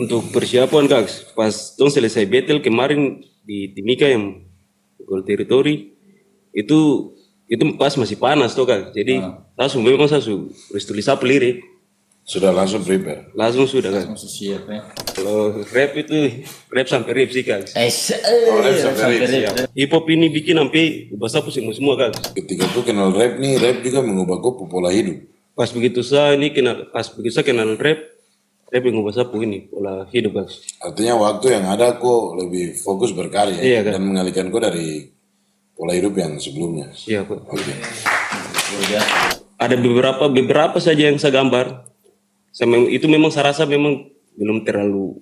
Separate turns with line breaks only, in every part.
Untuk persiapan Kak, pas dong selesai battle kemarin di Timika yang gol teritori itu pas masih panas tuh Kak. Jadi langsung memang saya harus tulis apa lirik.
Sudah langsung prepare.
Langsung sudah Kak.
Langsung siap ya.
Kalau rap itu rap sampai rap sih Kak.
Rap sampai rap.
Hip hop ini bikin sampai bahasa pusing semua Kak.
Ketika tuh kenal rap nih, rap juga mengubah kau pola hidup.
Pas begitu saya kenal rap yang ngubah sapu ini pola hidup Kak.
Artinya waktu yang ada kok lebih fokus berkarya
Iya, Kak.
dan mengalihkan kau dari pola hidup yang sebelumnya.
Iya Kak.
Oke.
Ada beberapa saja yang saya gambar. Itu memang saya rasa memang belum terlalu,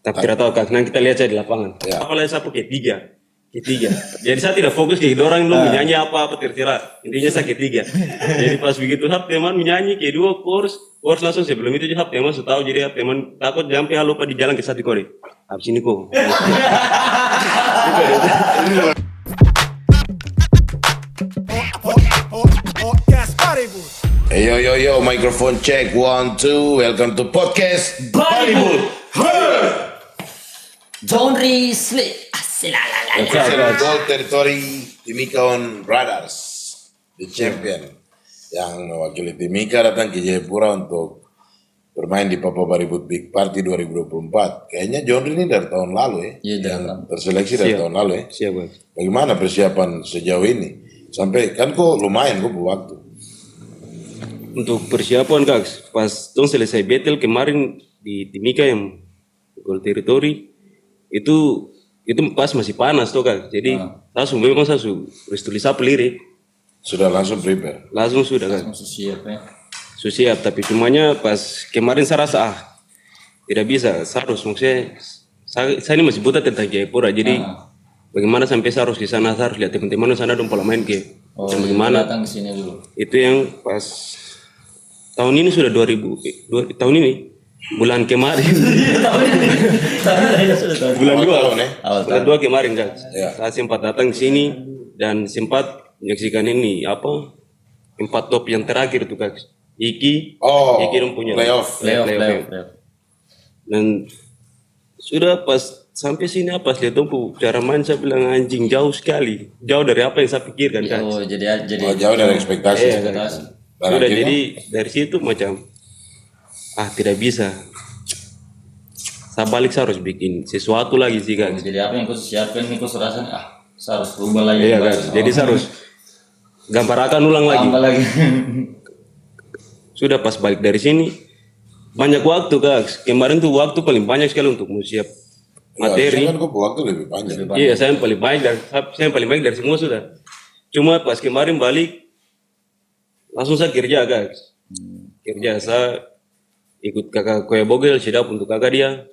tapi tidak tahu Kak. Nanti kita lihat saja di lapangan.
Ya.
Apalagi saya pakai ketiga. Jadi saya tidak fokus di orang lu menyanyi apa terserah. Intinya saya ketiga. Jadi pas begitu hap teman menyanyi kedua chorus langsung sebelum itu hap teman sudah tahu jadi hap teman takut sampai lupa di jalan ke satu kode. Habis ini kok.
Hey yo, microphone check 1 2. Welcome to podcast
Bollywood. Genre Slip.
Represent Gold Territory Timika on Brothers, the champion yang mewakili Timika datang ke Jayapura untuk bermain di Papua Baribut Big Party 2024. Kayaknya genre ini dari tahun lalu ya,
Iya,
yang terseleksi dari tahun lalu ya.
Siap Bang.
Bagaimana persiapan sejauh ini? Sampai kan kok lumayan kok waktu.
Untuk persiapan Kak, pas dong selesai battle kemarin di Timika yang gol teritori itu pas masih panas tuh Kak. Jadi langsung memang saya harus tulis apa lirik.
Sudah langsung prepare.
Langsung sudah Kak.
Langsung siap ya.
Siap, tapi cumanya pas kemarin saya rasa tidak bisa, saya harus maksudnya saya ini masih buta tentang Jayapura, jadi bagaimana sampai saya harus di sana, saya harus lihat teman-teman di sana dong pola main ke dan bagaimana
Datang ke sini dulu.
itu yang pas tahun ini sudah tahun ini bulan kemarin bulan dua kemarin Kak, saya sempat datang ke sini dan sempat menyaksikan ini apa 4 top yang terakhir tuh Kak. Iki dong punya
playoff.
Dan sudah pas sampai sini pas lihat dong cara main saya bilang anjing jauh sekali, jauh dari apa yang saya pikirkan Kak.
Jadi
Jauh dari ekspektasi.
Sudah jadi dari situ macam tidak bisa. Saya balik saya harus bikin sesuatu lagi sih Kak.
Jadi apa yang kau siapkan nih kau serasa saya harus berubah lagi.
Iya Kak. Jadi saya harus gambar ulang lagi. Sudah pas balik dari sini banyak waktu Kak. Kemarin tuh waktu paling banyak sekali untuk siap materi.
Kan kok waktu lebih panjang.
Iya, saya yang paling baik dari semua sudah. Cuma pas kemarin balik langsung saya kerja Kak. Kerja saya ikut kakak Koya Bogel sedap untuk kakak dia.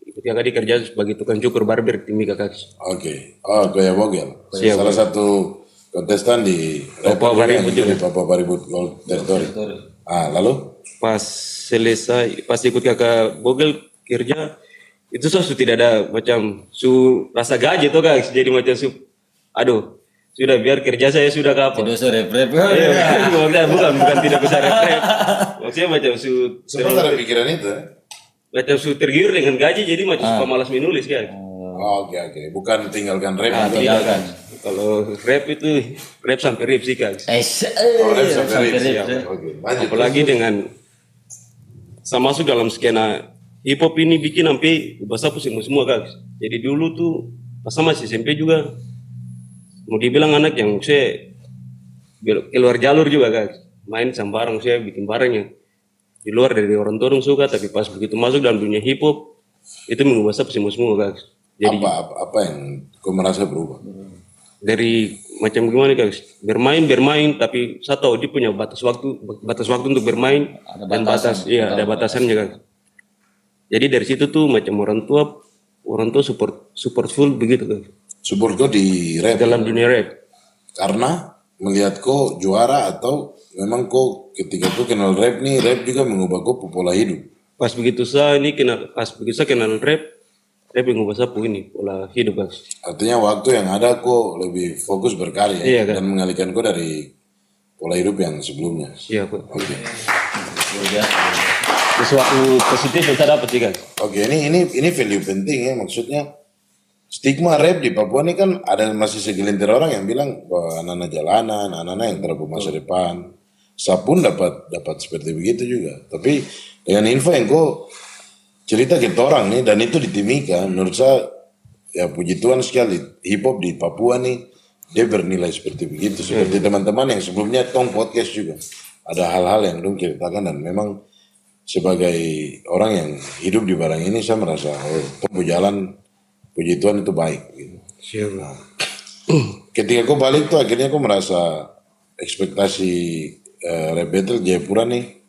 Ikut kakak dia kerja sebagai tukang cukur barber di Timika Kak.
Oke. Koya Bogel. Salah satu kontestan di
Papua Baribut juga.
Papua Baribut Gold Territory. Lalu
Pas ikut kakak Bogel kerja itu sudah tidak ada macam rasa gaji tuh Kak. Jadi macam sudah biar kerja saya sudah kapan.
Tidak usah rep.
Bukan tidak bisa rep. Maksudnya macam
sempat ada pikiran itu.
Macam tergiur dengan gaji jadi macam suka malas menulis kan.
Oke. Bukan tinggalkan rap.
Tinggalkan.
Kalau rap itu rap sampai rap sih Kak.
Rap sampai rap. Oke.
Apalagi dengan saya masuk dalam skena hip hop ini bikin sampai bahasa pusing semua Kak. Jadi dulu tuh pas masih SMP juga mau dibilang anak yang saya keluar jalur juga Kak. Main sama barang saya bikin barangnya di luar dari orang tua suka, tapi pas begitu masuk dalam dunia hip hop itu mengubah bahasa pusing semua Kak. Jadi
apa yang kau merasa berubah?
Dari macam gimana Kak, bermain tapi saya tahu dia punya batas waktu untuk bermain dan ada batasannya Kak. Jadi dari situ tuh macam orang tua support full begitu Kak.
Support kau di rap
Dalam dunia rap.
karena melihat kau juara atau memang kau ketika kau kenal rap nih, rap juga mengubah kau pola hidup?
Pas begitu saya kenal rap yang ngubah sapu ini pola hidup Kak.
Artinya waktu yang ada kok lebih fokus berkarya dan mengalihkan kok dari pola hidup yang sebelumnya.
Siap Kak.
Oke.
sesuatu positif yang saya dapat sih guys.
Oke, ini value penting ya, maksudnya stigma rap di Papua ini kan ada masih segelintir orang yang bilang bahwa anak-anak jalanan, anak-anak yang terlalu masa depan. Saya pun dapat seperti begitu juga. Tapi dengan info yang kau cerita ke orang nih, dan itu di Timika, menurut saya ya puji Tuhan sekali, hip hop di Papua nih dia bernilai seperti begitu. Seperti teman-teman yang sebelumnya tong podcast juga ada hal-hal yang dong ceritakan, dan memang sebagai orang yang hidup di barang ini saya merasa tong jalan puji Tuhan itu baik. Gitu. Nah, ketika kau balik tuh akhirnya kau merasa ekspektasi rap battle Jayapura nih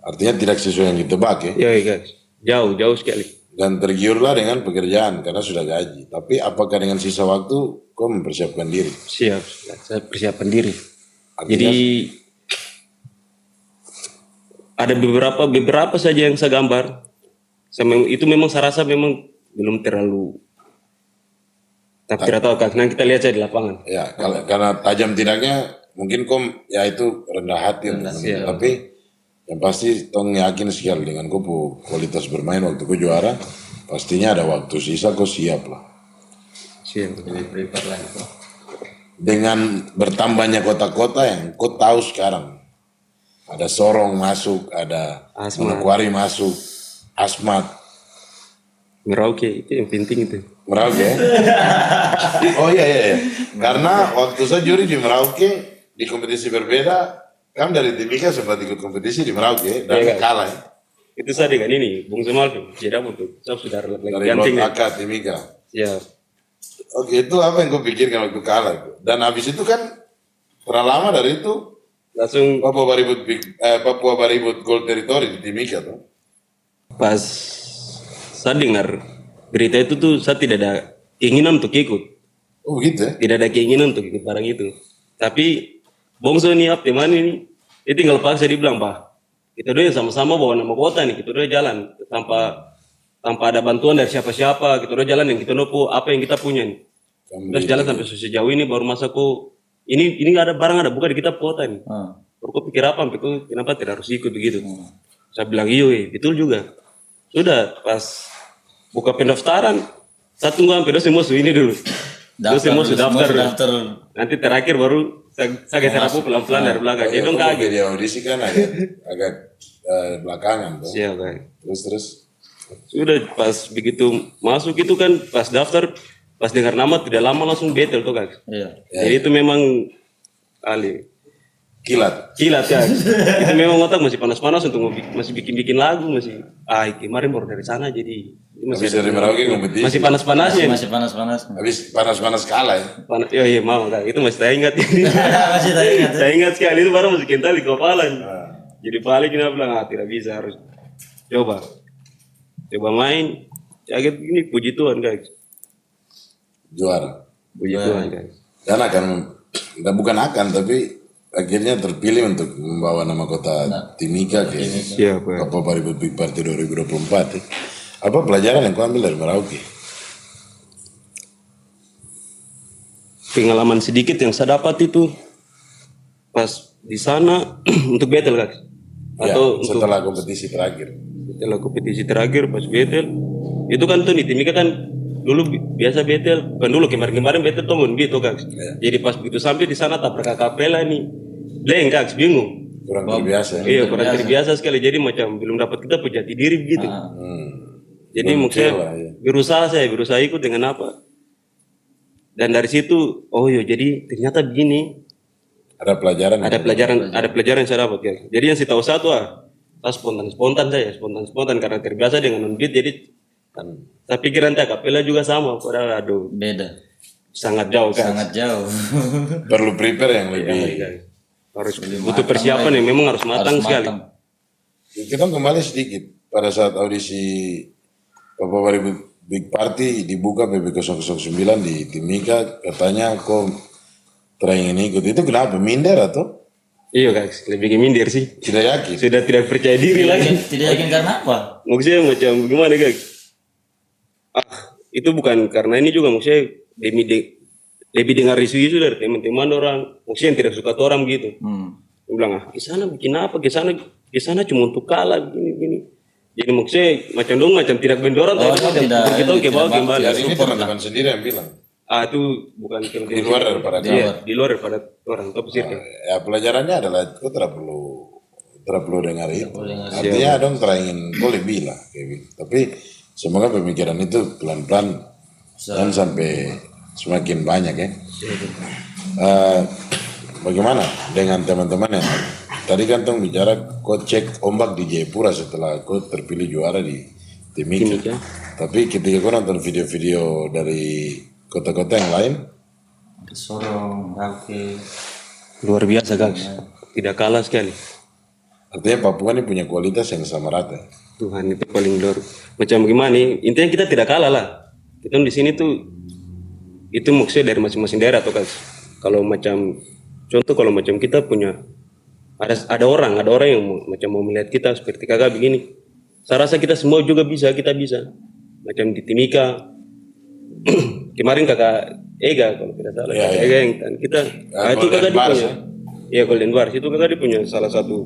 artinya tidak sesuai yang ditebak ya.
Iya guys, jauh sekali.
Dan tergiurlah dengan pekerjaan karena sudah gaji. Tapi apakah dengan sisa waktu kau mempersiapkan diri?
Siap, saya persiapkan diri.
Artinya,
Jadi ada beberapa saja yang saya gambar. Itu memang saya rasa memang belum terlalu. Tapi tidak tahu karena kita lihat saja di lapangan.
ya karena tajam tidaknya mungkin kau ya itu rendah hati. Tapi yang pasti tong yakin sekali dengan kau kualitas bermain waktu kau juara, pastinya ada waktu sisa kau siap lah.
Siap.
Lebih prepare lah itu.
Dengan bertambahnya kota-kota yang kau tahu sekarang, ada Sorong masuk, ada
Asmat.
Manokwari masuk, Asmat,
Merauke itu yang penting itu.
Merauke. Oh iya. Karena waktu saya juri di Merauke di kompetisi berbeda, kami dari Timika sempat ikut kompetisi di Merauke dan
Iya,
kalah ya.
Itu saya dengan ini, Bung Semal tuh, tidak untuk saya sudah lagi
Dari
ganting.
Blok AK Timika.
Ya,
Oke, itu apa yang kau pikirkan waktu kalah itu? Dan habis itu kan pernah lama dari itu
langsung
Papua Baribut Gold Territory di Timika tuh.
pas saya dengar berita itu tuh saya tidak ada keinginan untuk ikut,
Oh begitu ya?
tidak ada keinginan untuk ikut barang itu. Tapi Bongso ini teman ini, dia tinggal paksa dia bilang, Pak, kita dua yang sama-sama bawa nama kota nih, kita dua jalan tanpa ada bantuan dari siapa-siapa, kita dua jalan yang kita nopo apa yang kita punya nih. Terus jalan sampai sejauh ini baru masa kok ini nggak ada barang ada bukan di kita kota nih. Baru kok pikir apa, sampai kok kenapa tidak harus ikut begitu? Saya bilang iyo, betul juga. Sudah pas buka pendaftaran, saya tunggu sampai dosen musuh ini dulu. Dosen musuh daftar. Nanti terakhir baru saya geser aku pelan-pelan dari belakang. Dia dong kaget.
Di audisi kan agak belakangan tuh.
Siap, baik.
Terus.
Sudah pas begitu masuk itu kan pas daftar, pas dengar nama tidak lama langsung betel tuh kan.
Iya.
Jadi itu memang kali
Kilat.
kilat kan. Itu memang otak masih panas-panas untuk masih bikin lagu masih. Kemarin baru dari sana jadi
Habis dari Merauke kompetisi.
masih panas-panasnya.
Masih panas-panas.
Habis panas-panas kalah ya.
Iya mau kan. Itu masih saya ingat.
Masih tak ingat.
Saya ingat sekali itu baru masih kental di kepala. Jadi paling kita bilang tidak bisa harus coba main. Ya ini puji Tuhan guys.
Juara.
Puji Tuhan guys.
Dan bukan akan tapi akhirnya terpilih untuk membawa nama kota Timika ke
Siap, Pak.
Papua Baribut Big Party 2024 ya. Apa pelajaran yang kau ambil dari Merauke?
Pengalaman sedikit yang saya dapat itu pas di sana untuk battle guys. Atau
Ya, setelah kompetisi terakhir.
setelah kompetisi terakhir pas battle itu kan tuh di Timika kan dulu biasa battle kan dulu kemarin battle tuh gitu guys. Jadi pas begitu sampai di sana tabrak kapela nih. Leng guys bingung.
Kurang terbiasa ya.
Iya kurang terbiasa sekali jadi macam belum dapat kita jati diri begitu. Jadi maksudnya berusaha ikut dengan apa. Dan dari situ oh iya jadi ternyata begini.
Ada
Pelajaran yang saya dapat guys. Jadi yang saya tahu satu saya spontan karena terbiasa dengan non beat jadi saya pikir nanti kapela juga sama padahal aduh
Beda.
sangat jauh kan.
Sangat jauh.
Perlu prepare yang lebih.
Harus butuh persiapan yang memang harus matang sekali.
Kita kembali sedikit pada saat audisi Papua Baribut Big Party dibuka PB009 di Timika katanya kok ingin ikut itu kenapa minder atau?
Iya guys, lebih minder sih.
Tidak yakin.
Sudah tidak percaya diri lagi.
Tidak yakin karena apa?
Maksudnya macam gimana guys? Itu bukan karena ini juga maksudnya lebih dengar isu-isu dari teman-teman orang, maksudnya yang tidak suka orang gitu. Dia bilang ke sana bikin apa? Ke sana cuma untuk kalah gini. Jadi maksudnya macam dong macam tidak bendoran
Oh,
tapi
tidak,
kita ke bawah
tidak
kembali.
Jadi ini teman-teman sendiri yang bilang.
Itu bukan
Di luar daripada kamu.
Iya, di luar daripada orang top sirkel.
Ya pelajarannya adalah kau tidak perlu dengar itu. Artinya dong teringin kau lebih lah kayak gitu. Tapi semoga pemikiran itu pelan-pelan dan sampai semakin banyak ya. Bagaimana dengan teman-teman yang tadi kan tong bicara kau cek ombak di Jayapura setelah kau terpilih juara di Timika.
Timika.
Tapi ketika kau nonton video-video dari kota-kota yang lain,
Sorong, Merauke.
Luar biasa guys. Tidak kalah sekali.
artinya Papua ini punya kualitas yang sama rata.
Tuhan itu paling luar. Macam gimana nih? Intinya kita tidak kalah lah. Kita di sini tuh itu maksudnya dari masing-masing daerah tuh guys. Kalau macam contoh kalau macam kita punya ada orang yang macam mau melihat kita seperti kakak begini. Saya rasa kita semua juga kita bisa. Macam di Timika. Kemarin kakak Ega kalau tidak salah, kakak Ega yang kita itu kakak dia punya. Iya Golden Bars itu kakak dia punya salah satu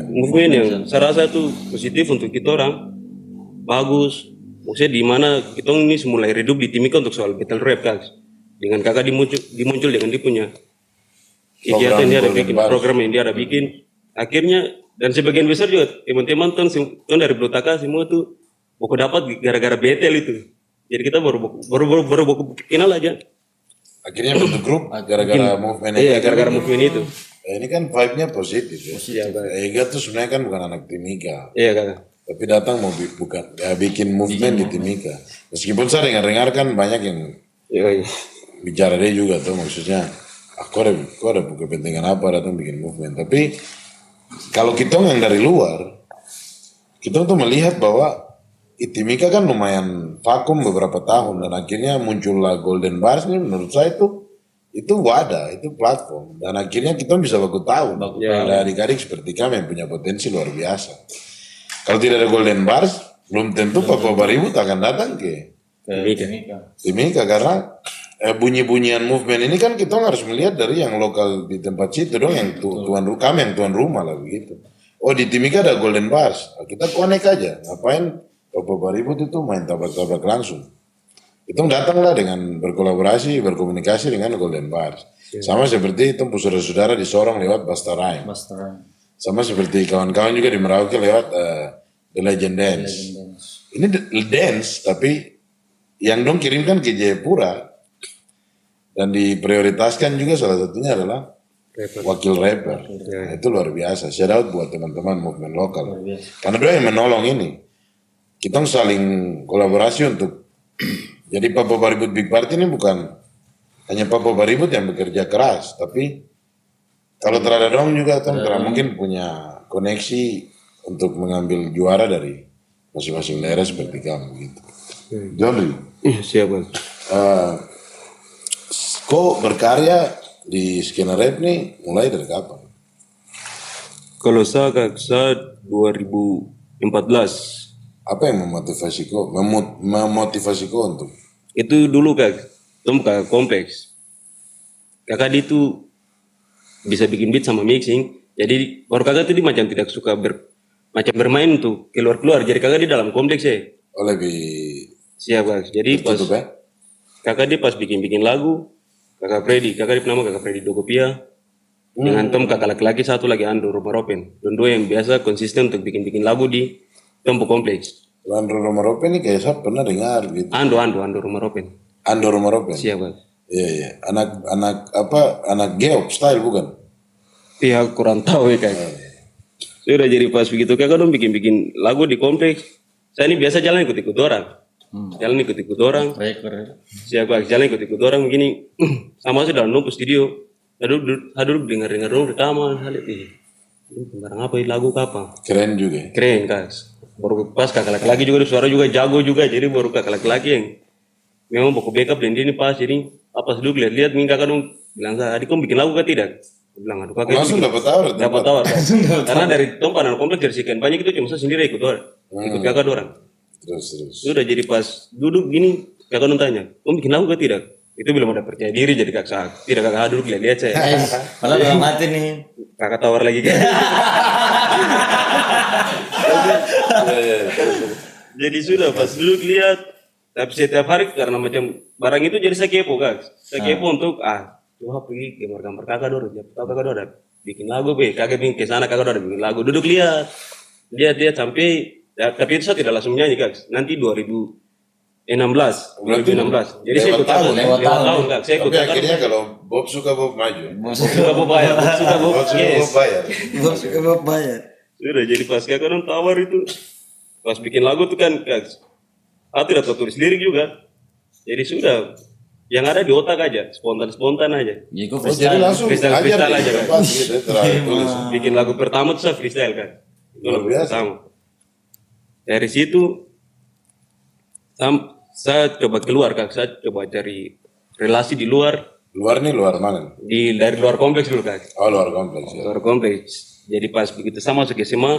movement yang saya rasa itu positif untuk kita orang, bagus. Maksudnya di mana kita ini mulai redup di Timika untuk soal battle rap guys. Dengan kakak dimuncul dengan dia punya kegiatan dia ada bikin program yang dia ada bikin. Akhirnya dan sebagian besar juga teman-teman tuh dari Blutaka semua tuh buku dapat gara-gara betel itu. Jadi kita baru kenal aja.
Akhirnya bentuk grup gara-gara movement itu.
Iya, gara-gara movement itu.
Ini kan vibe-nya positif ya. Ega tuh sebenarnya kan bukan anak Timika.
Iya kakak.
Tapi datang mau bikin movement di Timika. Meskipun saya dengar kan banyak yang
Iya.
bicara dia juga tuh maksudnya, kau ada kepentingan apa datang bikin movement. Tapi kalau kita yang dari luar, kita tuh melihat bahwa Timika kan lumayan vakum beberapa tahun dan akhirnya muncullah Golden Bars ini menurut saya itu wadah, itu platform dan akhirnya kita bisa baku tahu ada adik-adik seperti kami yang punya potensi luar biasa. Kalau tidak ada Golden Bars, belum tentu Papua Baribut akan datang ke Timika karena bunyi-bunyian movement ini kan kita harus melihat dari yang lokal di tempat situ dong, yang kami yang tuan rumah lah begitu. Oh di Timika ada Golden Bars, kita connect aja, ngapain Papua Baribut itu main tabrak-tabrak langsung. Itu datanglah dengan berkolaborasi, berkomunikasi dengan Golden Bars. Sama seperti itu saudara-saudara di Sorong lewat Bastarain. Sama seperti kawan-kawan juga di Merauke lewat The Legend Dance. Ini dance tapi yang dong kirimkan ke Jayapura dan diprioritaskan juga salah satunya adalah wakil rapper. Nah, itu luar biasa. Shout out buat teman-teman movement lokal. Karena dia yang menolong ini. Kita saling kolaborasi untuk jadi Papua Baribut Big Party ini bukan hanya Papua Baribut yang bekerja keras, tapi kalau terada dong juga mungkin punya koneksi untuk mengambil juara dari masing-masing daerah seperti kamu gitu. Jadi,
Siap bang.
kok berkarya di skena rap nih mulai dari kapan?
Kalau saya 2014.
Apa yang memotivasi kau untuk?
Itu dulu kakak kompleks. Kakak dia itu bisa bikin beat sama mixing. Jadi baru kakak itu dia macam tidak suka macam bermain tuh keluar. Jadi kakak dia dalam kompleks ya.
Oh lebih
Siap kakak. Jadi pas kakak dia pas bikin lagu, kakak dia nama kakak Freddy Dogopia. Dengan kakak laki-laki satu lagi Ando Romaropen. Dua yang biasa konsisten untuk bikin lagu di Tempo Kompleks.
Ando Romaropen ini kayak saya pernah dengar gitu.
Ando Romaropen.
Ando Romaropen.
Siap kakak.
Iya. Anak geop style bukan?
Iya kurang tahu ya kakak. Sudah jadi pas begitu kakak dong bikin lagu di kompleks. Saya ini biasa jalan ikut-ikut orang. Siap kakak, jalan ikut-ikut orang begini. Sama saya dalam numpuk studio. Duduk dengar dong rekaman. Barang apa lagu apa?
Keren juga.
Keren kak. Baru pas kakak laki-laki juga suara juga jago juga. Jadi baru kakak laki-laki yang memang baku backup dan dia ini pas. Jadi apa duduk lihat kakak dong bilang adik kamu bikin lagu kah tidak? Bilang aduh kakak
langsung dapat tawar.
Karena dari tempat kompleks dari sekian banyak itu cuma saya sendiri ikut kakak orang.
Terus.
Sudah jadi pas duduk gini kakak tanya, kamu bikin lagu kah tidak? Itu belum ada percaya diri jadi kakak duduk lihat saya.
Malah dalam hati nih.
Kakak tawar lagi kan. Jadi sudah pas dulu lihat, tapi setiap hari karena macam barang itu jadi saya kepo kan. Saya kepo untuk coba pergi gambar-gambar kakak dulu, kakak dulu ada bikin lagu be, kakak bikin kesana kakak dulu ada bikin lagu, duduk lihat sampai tapi itu saya tidak langsung nyanyi kan. Nanti 2016. Jadi saya ikut
lewat tahun.
kan. Saya ikut
Tapi akhirnya kalau Bob suka Bob maju.
suka Bob bayar, suka Bob
Bob suka
yes.
Bob bayar.
Bos suka Bob bayar.
Sudah jadi pas kakak non tawar itu, pas bikin lagu tuh kan, tidak tahu tulis lirik juga. Jadi sudah, yang ada di otak aja, spontan aja.
Jadi kok
Jadi langsung
Freestyle
ajar
aja
di
kan.
tempat gitu, terlalu tulis.
Bikin lagu pertama tuh saya freestyle kan. Itu
Luar
lagu
biasa.
pertama. Dari situ, saya coba keluar kan, saya coba cari relasi di luar,
Luar nih luar mana?
dari luar kompleks dulu kan.
Oh luar kompleks ya.
Luar kompleks. Jadi pas begitu sama masuk SMA,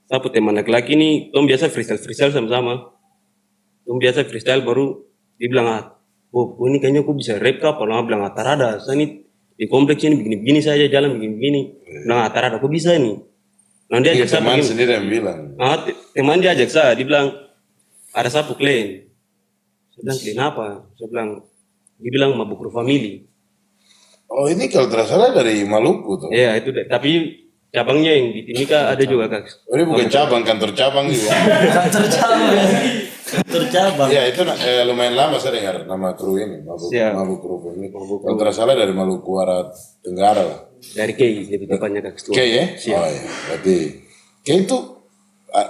saya punya teman laki-laki nih, tom biasa freestyle sama-sama. Tom biasa freestyle baru dibilang, oh ini kayaknya aku bisa rap kah? Kalau bilang tarada, saya nih di kompleks ini begini-begini saja jalan begini-begini. Bilang tarada, aku bisa nih. Nanti dia ajak saya
Teman
begini.
sendiri yang bilang.
Teman dia ajak saya, dia bilang ada sapu klen. Saya bilang klen apa? Saya bilang, dia bilang Mabuk Ru Family.
Oh ini kalau tidak salah dari Maluku tuh.
Iya itu deh. Tapi cabangnya yang di Timika ada juga kak.
Oh, ini bukan cabang, kantor cabang juga.
Kantor cabang. Kantor cabang.
Iya itu lumayan lama saya dengar nama kru ini,
Siap.
Maluku Group ini. Kalau tidak salah dari Maluku Barat Tenggara lah.
Dari Kei lebih tepatnya kak.
K ya? Oh iya, berarti K itu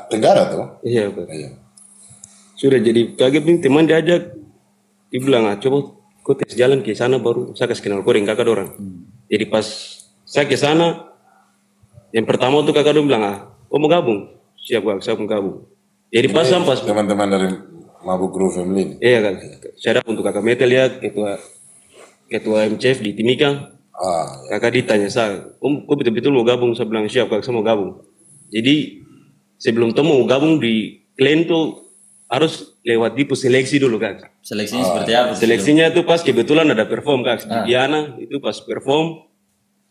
Tenggara tuh?
Iya kak.
Iya.
Sudah jadi kaget nih teman diajak. Dia bilang coba kau tes jalan ke sana baru saya kasih kenal kau dengan kakak dorang. Jadi pas saya ke sana, yang pertama tuh kakak dorang bilang kau mau gabung? Siap kak, saya mau gabung. Jadi pas
Teman-teman dari Mabuk Group Family ini.
iya kan, saya ada untuk kakak Metal ya, ketua MCF di Timika. Kakak ditanya saya, kok betul-betul mau gabung? Saya bilang siap kak, saya mau gabung. Jadi sebelum tuh mau gabung di Klen tuh harus lewat tipe seleksi dulu kak.
Seleksinya seperti apa?
Seleksinya tuh pas kebetulan ada perform kak di Diana itu pas perform.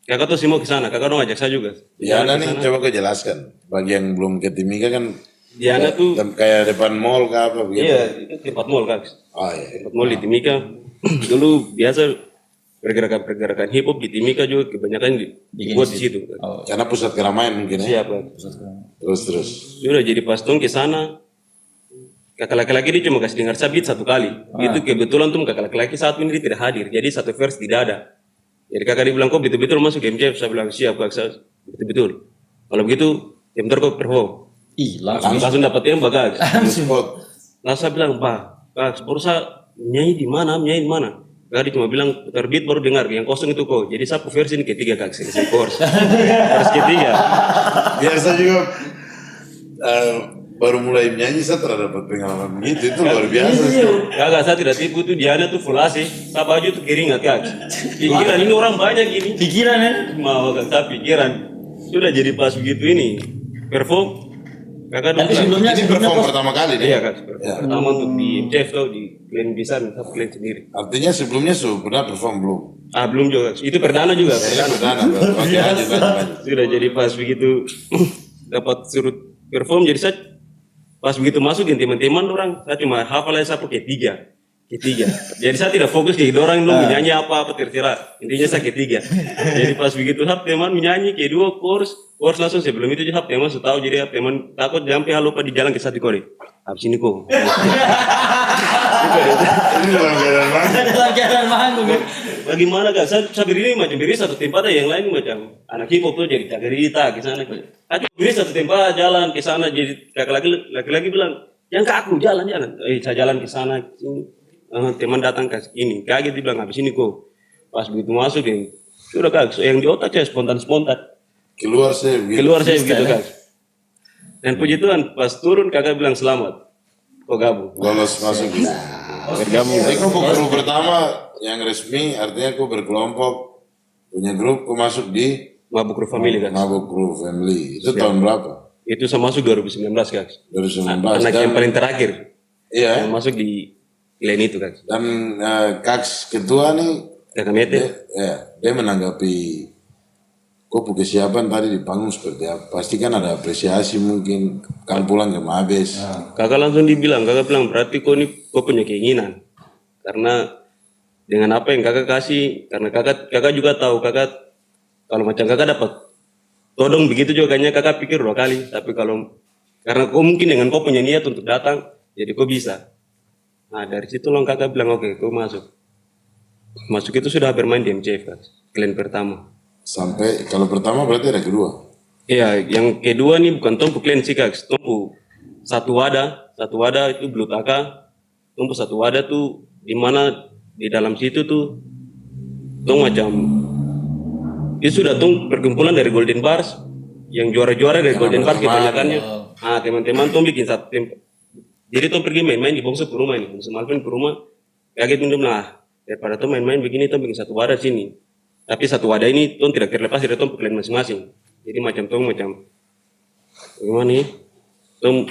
Kakak tuh semua ke sana, kakak dong ajak saya juga.
Diana nih coba kau jelaskan. Bagi yang belum ke Timika kan
Diana tuh
kayak depan mall kah apa begitu?
iya itu tempat mall kak.
Oh iya.
Tempat mall di Timika. Dulu biasa pergerakan hip hop di Timika juga kebanyakan dibuat di situ. Kak.
Oh,
Karena pusat keramaian mungkin ya.
Siap kak.
Terus.
Sudah jadi pas tuh ke sana, kakak laki-laki dia cuma kasih dengar sabit satu kali. Itu kebetulan tuh kakak laki-laki satu ini dia tidak hadir. Jadi satu verse tidak ada. Jadi kakak dia bilang kok betul-betul masuk MCF. Saya bilang siap kak, saya betul-betul. Kalau begitu, ya bentar kok perform.
ih langsung.
Langsung dapat tembak kak.
Spot.
Lalu saya bilang kak, baru saya nyanyi di mana? Kakak dia cuma bilang putar beat baru dengar yang kosong itu kok. Jadi saya versi ini ketiga kak, selesai chorus. Verse ketiga.
Biasa juga baru mulai menyanyi saya terdapat pengalaman begitu itu luar biasa.
Kakak saya tidak tipu tuh Diana tuh full AC, saya baju tuh keringat kak. Pikiran ini orang banyak ini.
Pikiran ya?
Mau kata pikiran. Sudah jadi pas begitu ini perform. Kakak
Tapi
dulu
sebelumnya
Ini perform pertama kali nih.
iya kak. Pertama untuk di MCF tuh di Glen Bisan, satu Glen sendiri.
Artinya sebelumnya pernah perform belum?
Belum juga. Itu perdana juga.
Perdana. Oke lanjut.
Sudah jadi pas begitu dapat suruh perform jadi saya pas begitu masuk dengan teman-teman orang saya cuma hafal aja saya ketiga. Jadi saya tidak fokus ke orang lu menyanyi apa terserah. Intinya saya ketiga. Jadi pas begitu hap teman menyanyi kedua chorus langsung sebelum itu hap teman sudah tahu jadi hap teman takut sampai lupa di jalan ke satu kore. Habis ini kok.
Ini luar biasa banget.
Ada langganan manggung ya.
Bagaimana kak? Saya berdiri macam berdiri satu tempat aja, yang lain macam anak hip hop tuh jadi cagerita ke sana. Aku berdiri satu tempat jalan ke sana jadi kakak laki-laki bilang, yang ke aku jalan. Saya jalan ke sana sini. Teman datang ke ini, kaget dia bilang habis ini kok. Pas begitu masuk yang sudah kak, yang di otak saya spontan.
Keluar saya
Begitu kak. Dan puji Tuhan pas turun kakak bilang selamat. Kok gabung?
lolos masuk gitu.
Bergabung.
Jadi kau grup pertama yang resmi artinya kau berkelompok punya grup kau masuk di
Mabuk Ru Family kak.
Mabuk Group Family. Itu tahun berapa?
Itu saya masuk 2019 kak.
2019.
Anak yang paling terakhir.
Iya.
Yang masuk di Glen itu kak.
Dan Kaks ketua nih
Kakak Mete.
dia menanggapi kok kesiapan tadi di panggung seperti apa? Pasti kan ada apresiasi mungkin, kan pulang ke Mabes.
Kakak langsung dibilang, kakak bilang berarti kau punya keinginan. Karena dengan apa yang kakak kasih, karena kakak juga tahu kakak kalau macam kakak dapat todong begitu juga kayaknya kakak pikir 2 kali. Tapi karena kau mungkin dengan kau punya niat untuk datang, jadi kau bisa. Nah dari situ loh kakak bilang oke, kau masuk. Masuk itu sudah bermain di MCF kan, klan pertama.
Sampai kalau pertama berarti ada kedua.
Iya, yang kedua nih bukan tompu klan sih kak, tompu satu wadah itu Blue Taka, tompu satu wadah tuh di mana di dalam situ tuh tong macam itu sudah tong perkumpulan dari Golden Bars yang juara-juara dari Golden Bars kebanyakannya. Ah teman-teman tong bikin satu tempat. Jadi tong pergi main-main di Bongso ke rumah ini, Bongso Malvin ke rumah, kaget tong nah daripada tong main-main begini tong bikin satu wadah sini. Tapi satu wadah ini tong tidak terlepas dari tong klan masing-masing. Jadi macam gimana nih? Tong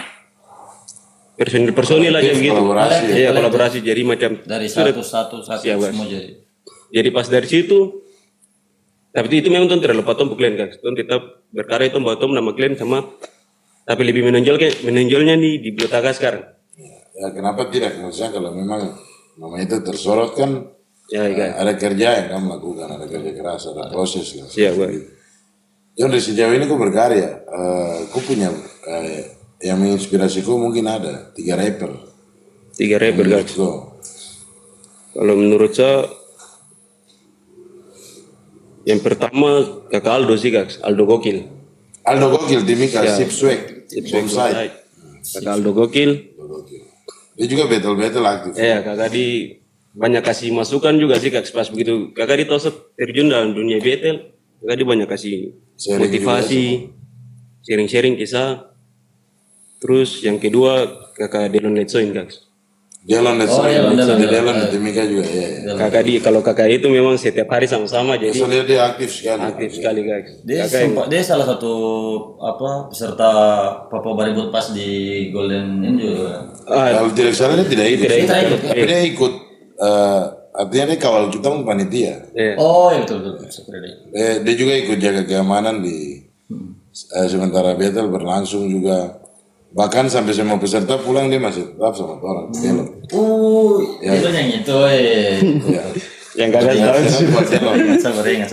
personil aja begitu.
Kolaborasi.
Iya kolaborasi. Jadi macam
Dari satu semua jadi.
Jadi pas dari situ, tapi itu memang tong tidak lupa tong klan kan. Tong tetap berkarya tong bawa tong nama klan sama, tapi lebih menonjolnya di Blue Taka sekarang.
Ya kenapa tidak? Maksudnya kalau memang nama itu tersorot kan,
Ya,
ada kerja yang kamu lakukan, ada kerja keras, ada proses lah.
Siap, Pak.
John, dari sejauh ini kau berkarya, kau punya yang menginspirasi kau mungkin ada 3 rapper.
3 rapper
Menurut
guys.
kau.
Kalau menurut saya yang pertama kakak Aldo sih guys, Aldo Gokil.
Aldo Gokil, Timika, Sip Swag,
Bonsai. Kakak Aldo Gokil.
Dia juga battle aktif.
Ya kakak banyak kasih masukan juga sih kak pas begitu kakak ditosot terjun dalam dunia battle, kakak banyak kasih
Sharing
motivasi, sharing kisah. Terus yang kedua kakak Delon Letsoin guys.
Delon,
Delon.
Delon di Timika juga, ya.
Kakak kalau kakak itu memang setiap hari sama-sama jadi
Saya lihat dia aktif sekali.
aktif sekali guys.
Dia salah satu peserta Papua Baribut pas di Golden ini juga.
Kalau tidak salah dia tidak ikut.
Tidak ikut.
Tapi dia ikut, artinya dia kawal kita panitia.
Iya.
Oh iya betul. Seperti itu.
Dia juga ikut jaga keamanan di sementara battle berlangsung juga. Bahkan sampai semua peserta pulang dia masih tetap sama orang.
Itu yang itu.
Ya.
Yang kakak tahu sih.
Sabar ingat.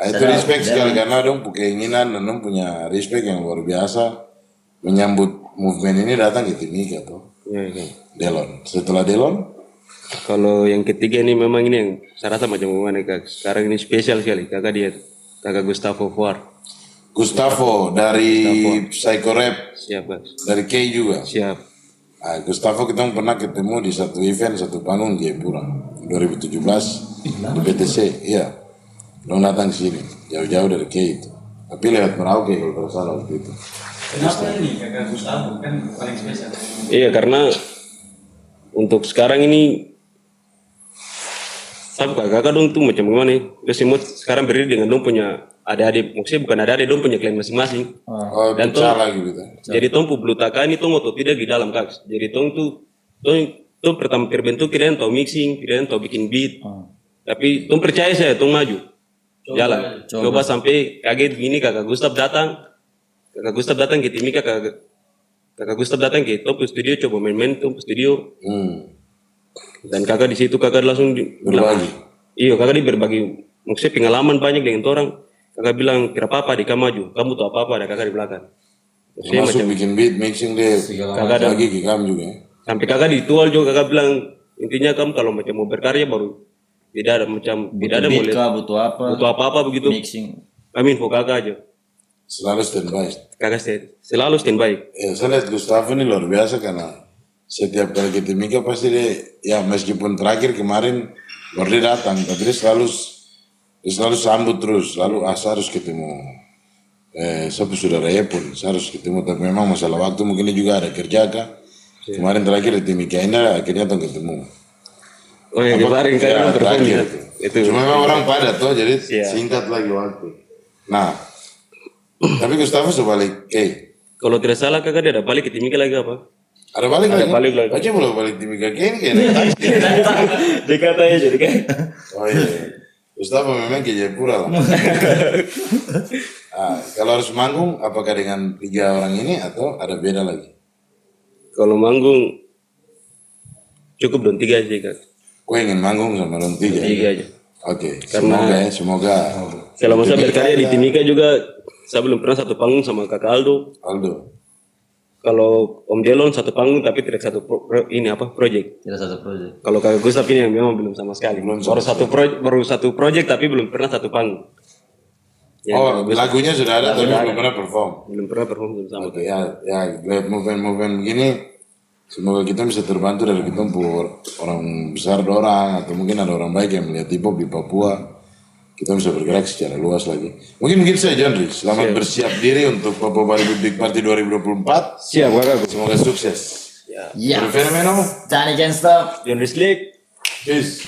Itu respect sekali karena dong punya keinginan dan dong punya respect yang luar biasa menyambut movement ini datang ke Timika tuh.
Iya.
Delon. Setelah Delon,
Kalau yang ketiga ini memang ini yang saya rasa macam gimana kak. Sekarang ini spesial sekali kakak Gustavo Fuar.
Gustavo dari Psycho Rap,
Siap kak.
dari K juga.
Siap.
Gustavo kita pernah ketemu di satu event, satu panggung di Jayapura 2017 di PTC, iya. Dong datang ke sini, jauh-jauh dari K itu. Tapi lewat Merauke kalau tidak salah waktu itu.
Kenapa ini kakak Gustavo kan paling spesial?
Iya karena untuk sekarang ini kakak dong tuh macam gimana nih? Terus semua sekarang berdiri dengan dong punya adik-adik, maksudnya bukan adik-adik dong punya klien masing-masing.
Oh,
Dan
pecah lagi gitu.
Jadi tong Blue Taka ini tong atau tidak di dalam kak. Jadi tong pertama terbentuk kalian tahu mixing, kalian tahu bikin beat. Tapi tong percaya saya tong maju. Jalan. Coba sampai kaget gini kakak Gustaf datang. Kakak Gustaf datang ke Timika, kakak Gustaf datang ke Top Studio coba main-main Top Studio. Dan kakak di situ kakak langsung
Berbagi.
Iya kakak dia berbagi maksudnya pengalaman banyak dengan orang. Kakak bilang kira apa di kamu maju, kamu tahu apa ada kakak di belakang. Maksudnya
Masuk
macam
bikin beat, mixing deh.
kakak ada
Bagi ke kamu juga.
sampai kakak ditual juga kakak bilang intinya kamu kalau macam mau berkarya baru tidak ada macam tidak ada boleh
butuh apa?
butuh apa-apa begitu.
Mixing.
Kami info kakak aja.
Selalu standby.
Kakak selalu standby.
Saya lihat Gustavo ini luar biasa karena setiap kali ke Timika pasti dia, ya meskipun terakhir kemarin baru dia datang, tapi dia selalu sambut terus, selalu saya harus ketemu. Siapa saudara pun, saya harus ketemu, tapi memang masalah waktu mungkin dia juga ada kerja kah. Kemarin terakhir di Timika ini akhirnya tuh ketemu.
Oh ya kemarin kan
Ya, terakhir
itu.
Cuma memang orang padat tuh, jadi singkat lagi waktu. Nah, tapi Gustavo sebalik,
kalau tidak salah kakak dia ada balik ke Timika lagi apa?
ada balik lagi?
balik lagi.
Aja belum balik Timika kayaknya kayaknya.
Dia katanya jadi kan.
Oh iya. Gustavo memang ke Jayapura lah. Kalau harus manggung, apakah dengan 3 orang ini atau ada beda lagi?
Kalau manggung cukup dong 3 aja Kak.
Kau ingin manggung sama Don 3?
3 aja.
Oke,
Karena-
semoga.
Selama saya berkarya di Timika juga saya belum pernah satu panggung sama Kakak Aldo.
Aldo.
Kalau Om Jelon satu panggung tapi tidak satu project.
Tidak satu proyek.
Kalau Kakak Gustaf ini yang memang belum sama sekali. Baru satu project tapi belum pernah satu panggung. Yang
Oh,
Kakak Gustaf
lagunya sudah ada tapi belum pernah perform.
belum pernah perform bersama.
Oke, ya lihat movement begini, semoga kita bisa terbantu dari kita orang besar orang atau mungkin ada orang baik yang melihat hip hop di Papua. Kita bisa bergerak secara luas lagi. Mungkin saya John Rich, selamat bersiap diri untuk Papua Baribut Big Party 2024.
Siap Kakak.
Semoga sukses.
Ya.
Fenomeno.
Johnny Can't Stop.
John Rislik.
Peace.